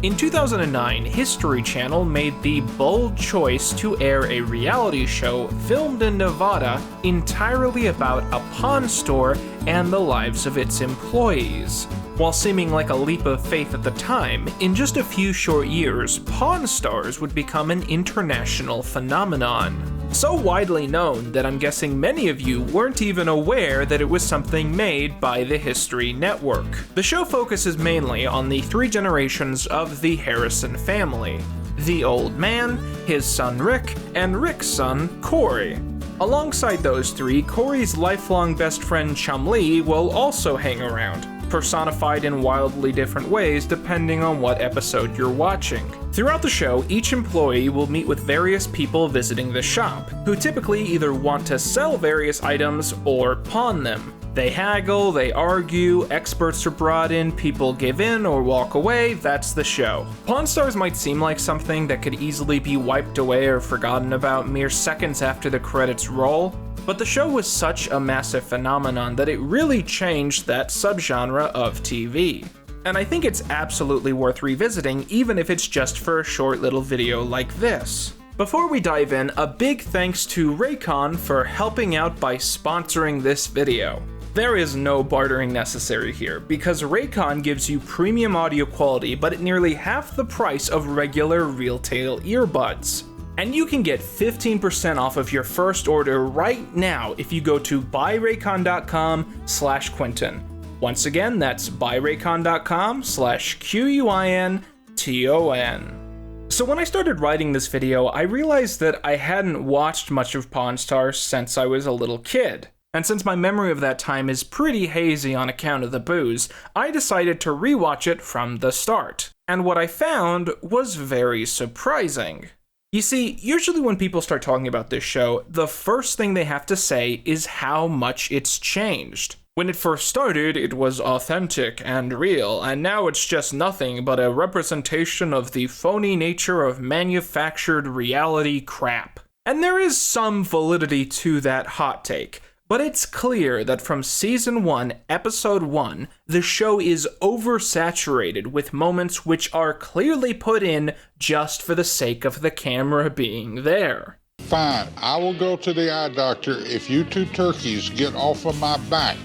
In 2009, History Channel made the bold choice to air a reality show filmed in Nevada entirely about a pawn store and the lives of its employees. While seeming like a leap of faith at the time, in just a few short years, Pawn Stars would become an international phenomenon. So widely known that I'm guessing many of you weren't even aware that it was something made by the History Network. The show focuses mainly on the three generations of the Harrison family: the old man, his son Rick, and Rick's son Corey. Alongside those three, Corey's lifelong best friend Chumlee will also hang around, personified in wildly different ways depending on what episode you're watching. Throughout the show, each employee will meet with various people visiting the shop, who typically either want to sell various items or pawn them. They haggle, they argue, experts are brought in, people give in or walk away, that's the show. Pawn Stars might seem like something that could easily be wiped away or forgotten about mere seconds after the credits roll, but the show was such a massive phenomenon that it really changed that subgenre of TV. And I think it's absolutely worth revisiting, even if it's just for a short little video like this. Before we dive in, a big thanks to Raycon for helping out by sponsoring this video. There is no bartering necessary here, because Raycon gives you premium audio quality but at nearly half the price of regular Realtail earbuds. And you can get 15% off of your first order right now if you go to buyraycon.com/Quinton. Once again, that's buyraycon.com/QUINTON. So when I started writing this video, I realized that I hadn't watched much of Pawn Stars since I was a little kid. And since my memory of that time is pretty hazy on account of the booze, I decided to rewatch it from the start. And what I found was very surprising. You see, usually when people start talking about this show, the first thing they have to say is how much it's changed. When it first started, it was authentic and real, and now it's just nothing but a representation of the phony nature of manufactured reality crap. And there is some validity to that hot take, but it's clear that from Season 1, Episode 1, the show is oversaturated with moments which are clearly put in just for the sake of the camera being there. Fine, I will go to the eye doctor if you two turkeys get off of my back.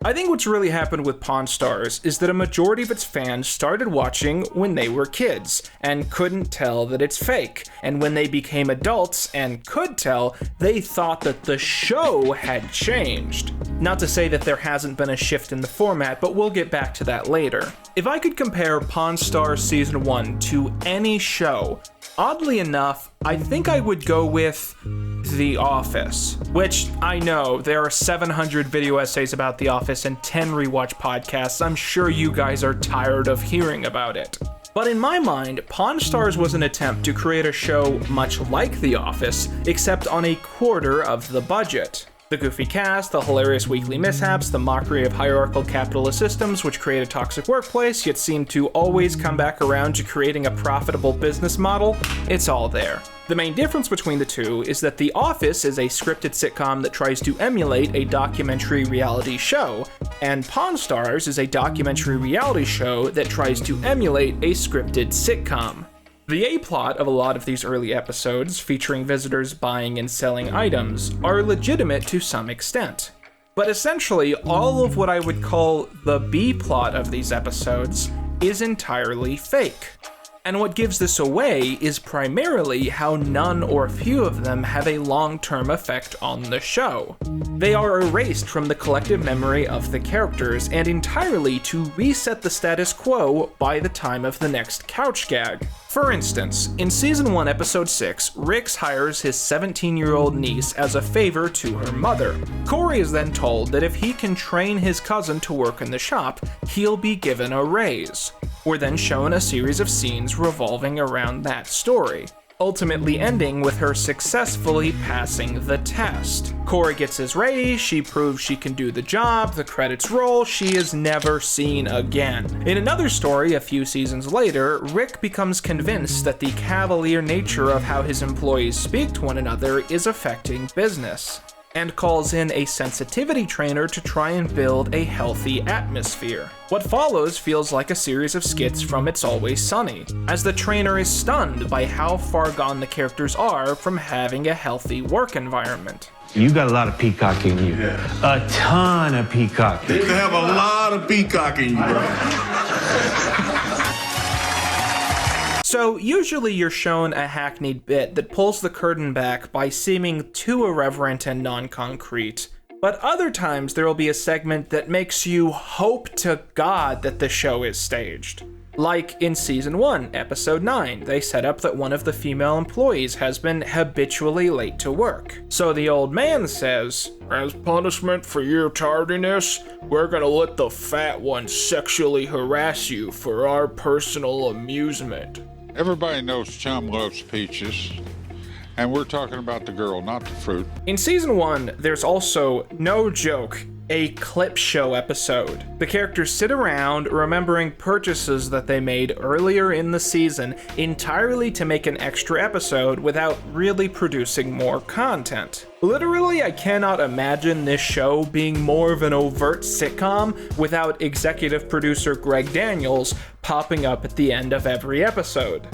I think what's really happened with Pawn Stars is that a majority of its fans started watching when they were kids and couldn't tell that it's fake. And when they became adults and could tell, they thought that the show had changed. Not to say that there hasn't been a shift in the format, but we'll get back to that later. If I could compare Pawn Stars Season 1 to any show, oddly enough, I think I would go with The Office, which I know there are 700 video essays about The Office and 10 rewatch podcasts. I'm sure you guys are tired of hearing about it. But in my mind, Pawn Stars was an attempt to create a show much like The Office, except on a quarter of the budget. The goofy cast, the hilarious weekly mishaps, the mockery of hierarchical capitalist systems which create a toxic workplace yet seem to always come back around to creating a profitable business model, it's all there. The main difference between the two is that The Office is a scripted sitcom that tries to emulate a documentary reality show, and Pawn Stars is a documentary reality show that tries to emulate a scripted sitcom. The A-plot of a lot of these early episodes, featuring visitors buying and selling items, are legitimate to some extent. But essentially, all of what I would call the B-plot of these episodes is entirely fake. And what gives this away is primarily how none or few of them have a long-term effect on the show. They are erased from the collective memory of the characters and entirely to reset the status quo by the time of the next couch gag. For instance, in Season 1, Episode 6, Rix hires his 17-year-old niece as a favor to her mother. Corey is then told that if he can train his cousin to work in the shop, he'll be given a raise. We're then shown a series of scenes revolving around that story, ultimately ending with her successfully passing the test. Corey gets his raise, she proves she can do the job, the credits roll, she is never seen again. In another story, a few seasons later, Rick becomes convinced that the cavalier nature of how his employees speak to one another is affecting business. and calls in a sensitivity trainer to try and build a healthy atmosphere. What follows feels like a series of skits from It's Always Sunny, as the trainer is stunned by how far gone the characters are from having a healthy work environment. You got a lot of peacock in you. Yeah. A ton of peacock. You have a lot of peacock in you, bro. So usually you're shown a hackneyed bit that pulls the curtain back by seeming too irreverent and non-concrete. But other times there will be a segment that makes you hope to God that the show is staged. Like in Season 1, Episode 9, they set up that one of the female employees has been habitually late to work. So the old man says, "As punishment for your tardiness, we're gonna let the fat one sexually harass you for our personal amusement." Everybody knows Chum loves peaches, and we're talking about the girl, not the fruit. In Season 1, there's also, no joke, a clip show episode. The characters sit around remembering purchases that they made earlier in the season entirely to make an extra episode without really producing more content. Literally, I cannot imagine this show being more of an overt sitcom without executive producer Greg Daniels popping up at the end of every episode.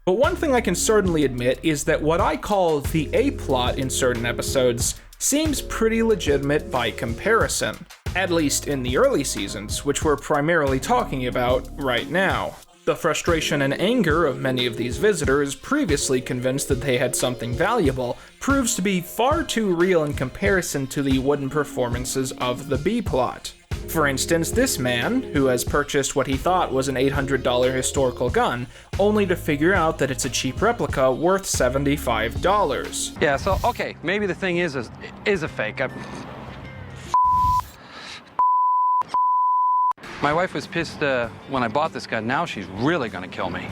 But one thing I can certainly admit is that what I call the A-plot in certain episodes seems pretty legitimate by comparison, at least in the early seasons, which we're primarily talking about right now. The frustration and anger of many of these visitors, previously convinced that they had something valuable, proves to be far too real in comparison to the wooden performances of the B-plot. For instance, this man, who has purchased what he thought was an $800 historical gun, only to figure out that it's a cheap replica worth $75. Yeah, so, okay, maybe the thing is a fake. My wife was pissed when I bought this gun. Now she's really gonna kill me.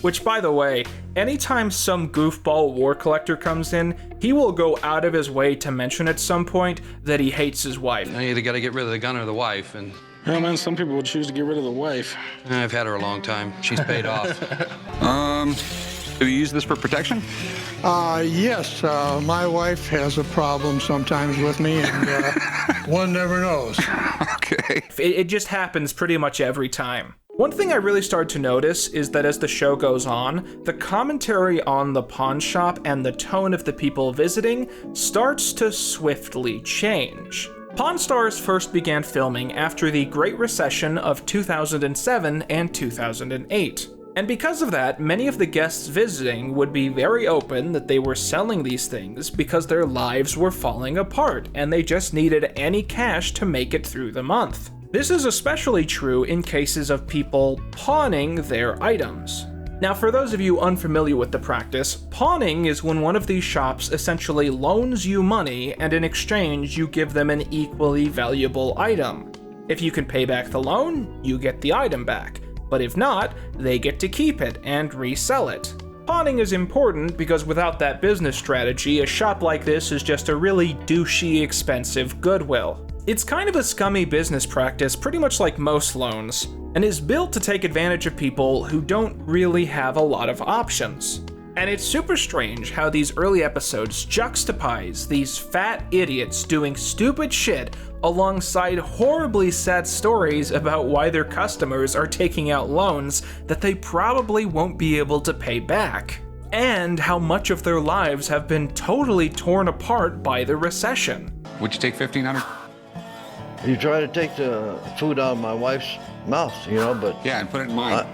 Which, by the way, anytime some goofball war collector comes in, he will go out of his way to mention at some point that he hates his wife. I either gotta get rid of the gun or the wife, and Well, man, some people would choose to get rid of the wife. I've had her a long time. She's paid off. Have you used this for protection? Yes, my wife has a problem sometimes with me, and one never knows. Okay. It just happens pretty much every time. One thing I really started to notice is that as the show goes on, the commentary on the pawn shop and the tone of the people visiting starts to swiftly change. Pawn Stars first began filming after the Great Recession of 2007 and 2008. And because of that, many of the guests visiting would be very open that they were selling these things because their lives were falling apart and they just needed any cash to make it through the month. This is especially true in cases of people pawning their items. Now, for those of you unfamiliar with the practice, pawning is when one of these shops essentially loans you money and in exchange you give them an equally valuable item. If you can pay back the loan, you get the item back, but if not, they get to keep it and resell it. Pawning is important because without that business strategy, a shop like this is just a really douchey, expensive Goodwill. It's kind of a scummy business practice, pretty much like most loans, and is built to take advantage of people who don't really have a lot of options. And it's super strange how these early episodes juxtapose these fat idiots doing stupid shit alongside horribly sad stories about why their customers are taking out loans that they probably won't be able to pay back, and how much of their lives have been totally torn apart by the recession. Would you take $1,500? You try to take the food out of my wife's mouth, you know, but Yeah, and put it in mine.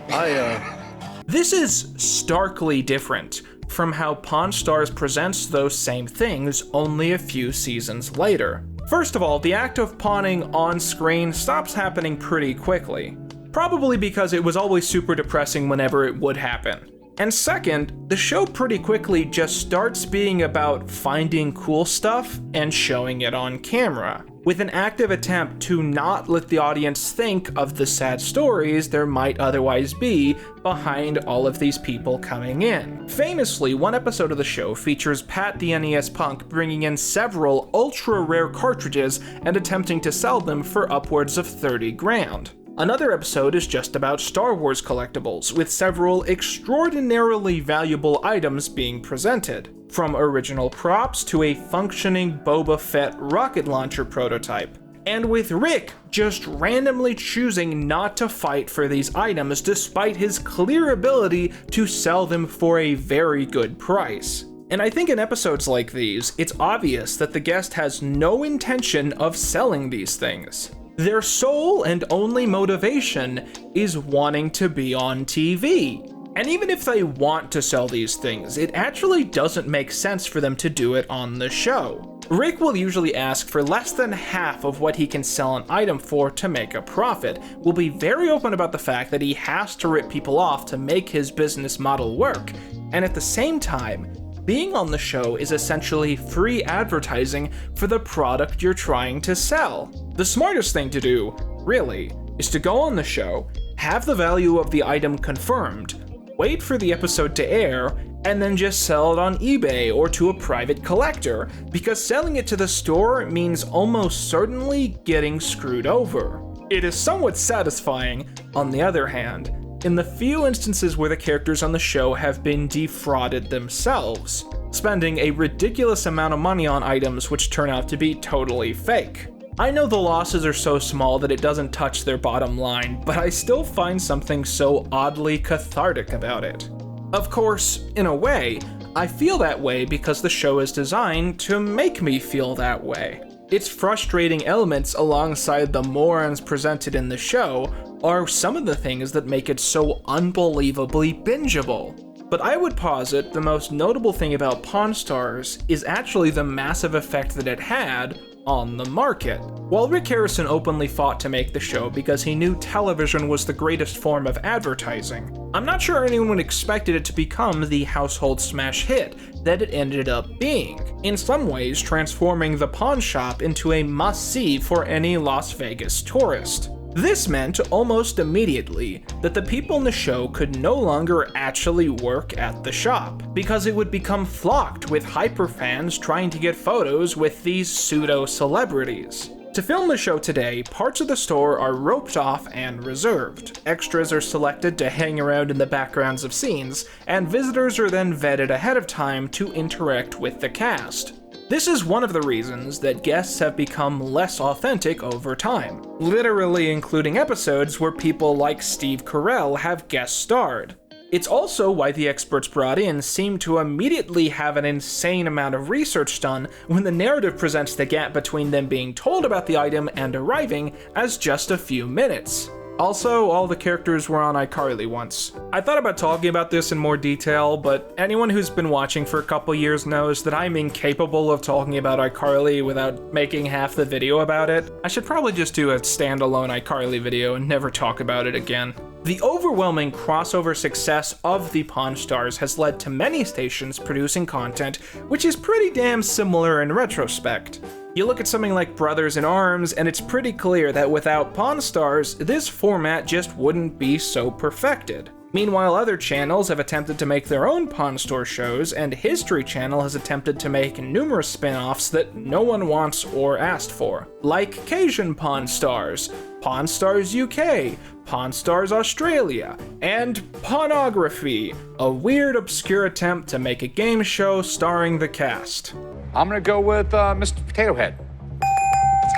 This is starkly different from how Pawn Stars presents those same things only a few seasons later. First of all, the act of pawning on screen stops happening pretty quickly, probably because it was always super depressing whenever it would happen. And second, the show pretty quickly just starts being about finding cool stuff and showing it on camera, with an active attempt to not let the audience think of the sad stories there might otherwise be behind all of these people coming in. Famously, one episode of the show features Pat the NES Punk bringing in several ultra-rare cartridges and attempting to sell them for upwards of 30 grand. Another episode is just about Star Wars collectibles, with several extraordinarily valuable items being presented. from original props to a functioning Boba Fett rocket launcher prototype. And with Rick just randomly choosing not to fight for these items despite his clear ability to sell them for a very good price. And I think in episodes like these, it's obvious that the guest has no intention of selling these things. Their sole and only motivation is wanting to be on TV. And even if they want to sell these things, it actually doesn't make sense for them to do it on the show. Rick will usually ask for less than half of what he can sell an item for to make a profit, will be very open about the fact that he has to rip people off to make his business model work, and at the same time, being on the show is essentially free advertising for the product you're trying to sell. The smartest thing to do, really, is to go on the show, have the value of the item confirmed, wait for the episode to air, and then just sell it on eBay or to a private collector, because selling it to the store means almost certainly getting screwed over. It is somewhat satisfying, on the other hand, in the few instances where the characters on the show have been defrauded themselves, spending a ridiculous amount of money on items which turn out to be totally fake. I know the losses are so small that it doesn't touch their bottom line, but I still find something so oddly cathartic about it. Of course, in a way, I feel that way because the show is designed to make me feel that way. Its frustrating elements alongside the morons presented in the show are some of the things that make it so unbelievably bingeable. But I would posit the most notable thing about Pawn Stars is actually the massive effect that it had on the market. While Rick Harrison openly fought to make the show because he knew television was the greatest form of advertising, I'm not sure anyone expected it to become the household smash hit that it ended up being, in some ways transforming the Pawnshop into a must-see for any Las Vegas tourist. This meant almost immediately that the people in the show could no longer actually work at the shop, because it would become flocked with hyperfans trying to get photos with these pseudo-celebrities. To film the show today, parts of the store are roped off and reserved. Extras are selected to hang around in the backgrounds of scenes, and visitors are then vetted ahead of time to interact with the cast. This is one of the reasons that guests have become less authentic over time, literally including episodes where people like Steve Carell have guest starred. It's also why the experts brought in seem to immediately have an insane amount of research done when the narrative presents the gap between them being told about the item and arriving as just a few minutes. Also, all the characters were on iCarly once. I thought about talking about this in more detail, but anyone who's been watching for a couple years knows that I'm incapable of talking about iCarly without making half the video about it. I should probably just do a standalone iCarly video and never talk about it again. The overwhelming crossover success of the Pawn Stars has led to many stations producing content which is pretty damn similar in retrospect. You look at something like Brothers in Arms, and it's pretty clear that without Pawn Stars, this format just wouldn't be so perfected. Meanwhile, other channels have attempted to make their own Pawn Store shows, and History Channel has attempted to make numerous spin-offs that no one wants or asked for. Like Cajun Pawn Stars, Pawn Stars UK, Pawn Stars Australia, and Pawnography, a weird, obscure attempt to make a game show starring the cast. I'm gonna go with Mr. Potato Head.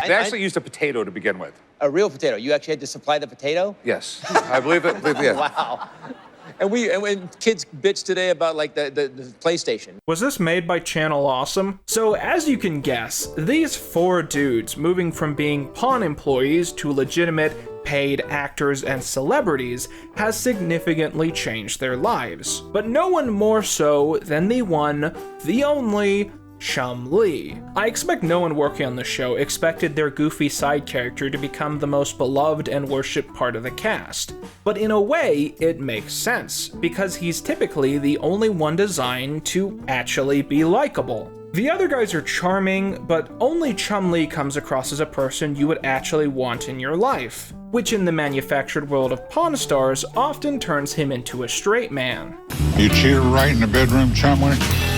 They actually used a potato to begin with. A real potato? You actually had to supply the potato? Yes, I believe it. Yeah. Wow. And kids bitch today about like the PlayStation. Was this made by Channel Awesome? So as you can guess, these four dudes moving from being pawn employees to legitimate paid actors and celebrities has significantly changed their lives. But no one more so than the one, the only, Chumlee. I expect no one working on the show expected their goofy side character to become the most beloved and worshipped part of the cast. But in a way, it makes sense, because he's typically the only one designed to actually be likable. The other guys are charming, but only Chumlee comes across as a person you would actually want in your life, which in the manufactured world of Pawn Stars often turns him into a straight man. You cheated right in the bedroom, Chumlee?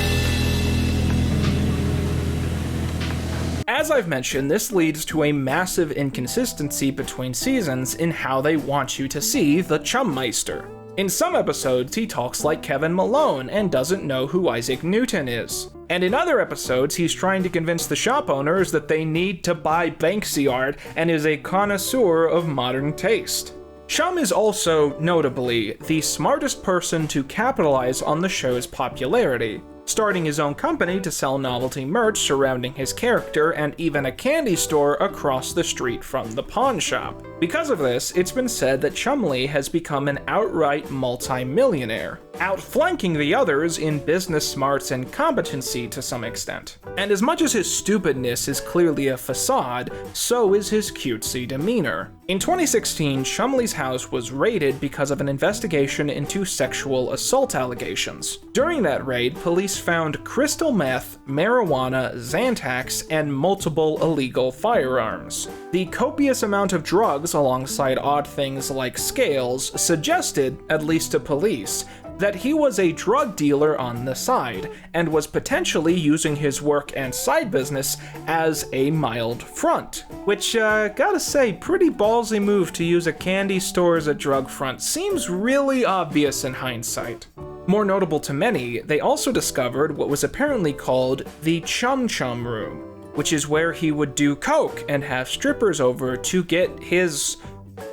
As I've mentioned, this leads to a massive inconsistency between seasons in how they want you to see the Chummeister. In some episodes, he talks like Kevin Malone and doesn't know who Isaac Newton is. And in other episodes, he's trying to convince the shop owners that they need to buy Banksy art and is a connoisseur of modern taste. Chum is also, notably, the smartest person to capitalize on the show's popularity, starting his own company to sell novelty merch surrounding his character and even a candy store across the street from the Pawnshop. Because of this, it's been said that Chumlee has become an outright multi-millionaire, outflanking the others in business smarts and competency to some extent. And as much as his stupidness is clearly a facade, so is his cutesy demeanor. In 2016, Chumlee's house was raided because of an investigation into sexual assault allegations. During that raid, police found crystal meth, marijuana, Xanax, and multiple illegal firearms. The copious amount of drugs alongside odd things like scales suggested, at least to police, that he was a drug dealer on the side, and was potentially using his work and side business as a mild front. Which, gotta say, pretty ballsy move to use a candy store as a drug front. Seems really obvious in hindsight. More notable to many, they also discovered what was apparently called the Chum Chum Room, which is where he would do coke and have strippers over to get his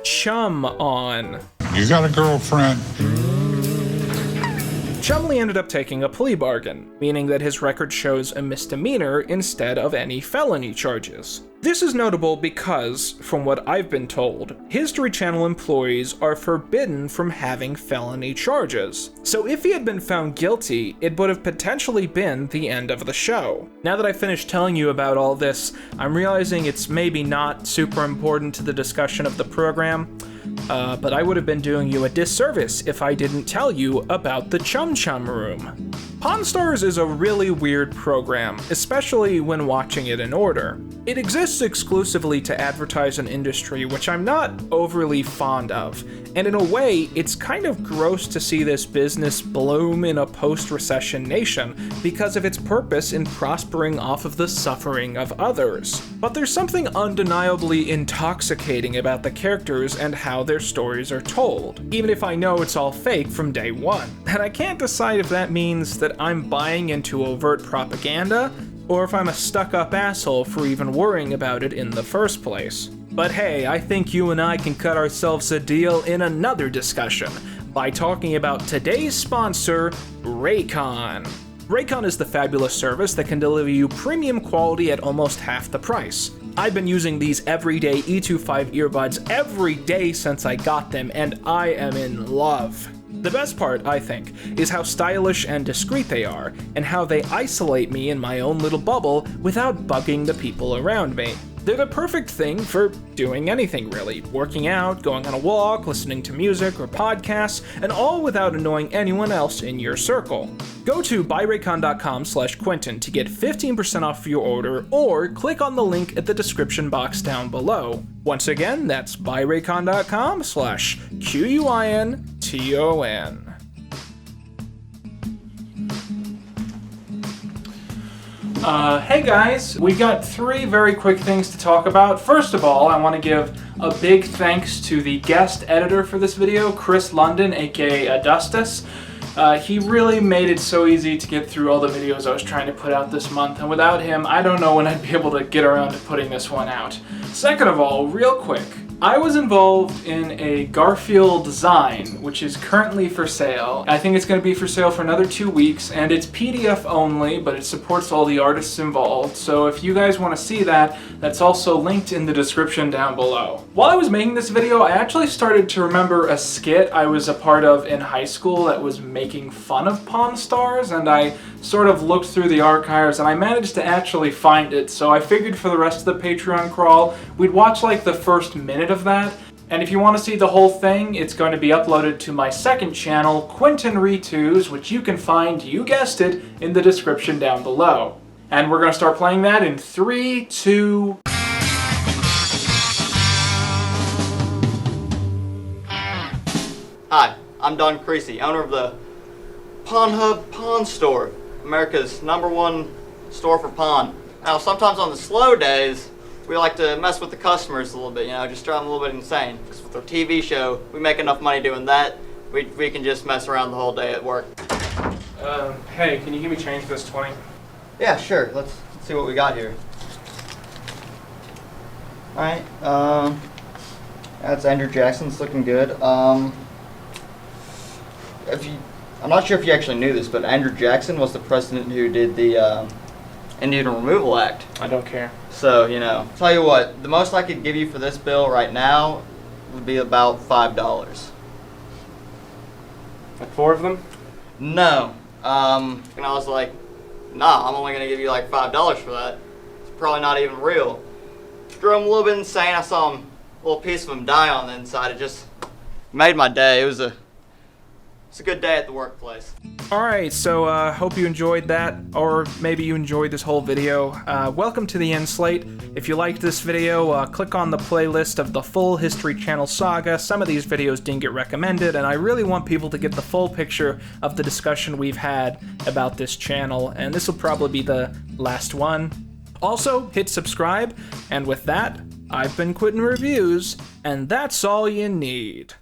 chum on. You got a girlfriend? Chumlee ended up taking a plea bargain, meaning that his record shows a misdemeanor instead of any felony charges. This is notable because, from what I've been told, History Channel employees are forbidden from having felony charges. So if he had been found guilty, it would have potentially been the end of the show. Now that I've finished telling you about all this, I'm realizing it's maybe not super important to the discussion of the program, but I would have been doing you a disservice if I didn't tell you about the Chum Chum Room. Pawn Stars is a really weird program, especially when watching it in order. It exists exclusively to advertise an industry which I'm not overly fond of, and in a way, it's kind of gross to see this business bloom in a post-recession nation because of its purpose in prospering off of the suffering of others. But there's something undeniably intoxicating about the characters and how their stories are told, even if I know it's all fake from day one. And I can't decide if that means that I'm buying into overt propaganda, or if I'm a stuck-up asshole for even worrying about it in the first place. But hey, I think you and I can cut ourselves a deal in another discussion by talking about today's sponsor, Raycon. Raycon is the fabulous service that can deliver you premium quality at almost half the price. I've been using these everyday E25 earbuds every day since I got them, and I am in love. The best part, I think, is how stylish and discreet they are, and how they isolate me in my own little bubble without bugging the people around me. They're the perfect thing for doing anything really. Working out, going on a walk, listening to music or podcasts, and all without annoying anyone else in your circle. Go to buyraycon.com/Quinton to get 15% off your order, or click on the link at the description box down below. Once again, that's buyraycon.com/QUINTON. Hey guys, we got 3 very quick things to talk about. First of all, I want to give a big thanks to the guest editor for this video, Chris London, aka Adustus. He really made it so easy to get through all the videos I was trying to put out this month, and without him, I don't know when I'd be able to get around to putting this one out. Second of all, real quick, I was involved in a Garfield Zine, which is currently for sale. I think it's going to be for sale for another 2 weeks, and it's PDF only, but it supports all the artists involved. So if you guys want to see that, that's also linked in the description down below. While I was making this video, I actually started to remember a skit I was a part of in high school that was making fun of Pawn Stars, and I sort of looked through the archives and I managed to actually find it. So I figured for the rest of the Patreon crawl, we'd watch like the first minute of that. And if you want to see the whole thing, it's going to be uploaded to my second channel, Quinton Reviews, which you can find, you guessed it, in the description down below. And we're going to start playing that in 3, 2... Hi, I'm Don Creasy, owner of the Pawn Hub Pawn Store, America's #1 store for pawn. Now, sometimes on the slow days, we like to mess with the customers a little bit, you know, just drive them a little bit insane. Because with our TV show, we make enough money doing that, we can just mess around the whole day at work. Hey, can you give me change for this 20? Yeah, sure. Let's see what we got here. All right. That's Andrew Jackson's looking good. I'm not sure if you actually knew this, but Andrew Jackson was the president who did the Indian Removal Act. I don't care. So, you know, tell you what, the most I could give you for this bill right now would be about $5. Like 4 of them? No. And I was like, nah, I'm only gonna give you like $5 for that. It's probably not even real. Drove him a little bit insane. I saw a little piece of him die on the inside. It just made my day. It's a good day at the workplace. Alright, so hope you enjoyed that, or maybe you enjoyed this whole video. Welcome to the end slate. If you liked this video, click on the playlist of the full History Channel saga. Some of these videos didn't get recommended, and I really want people to get the full picture of the discussion we've had about this channel, and this will probably be the last one. Also, hit subscribe, and with that, I've been Quinton Reviews, and that's all you need.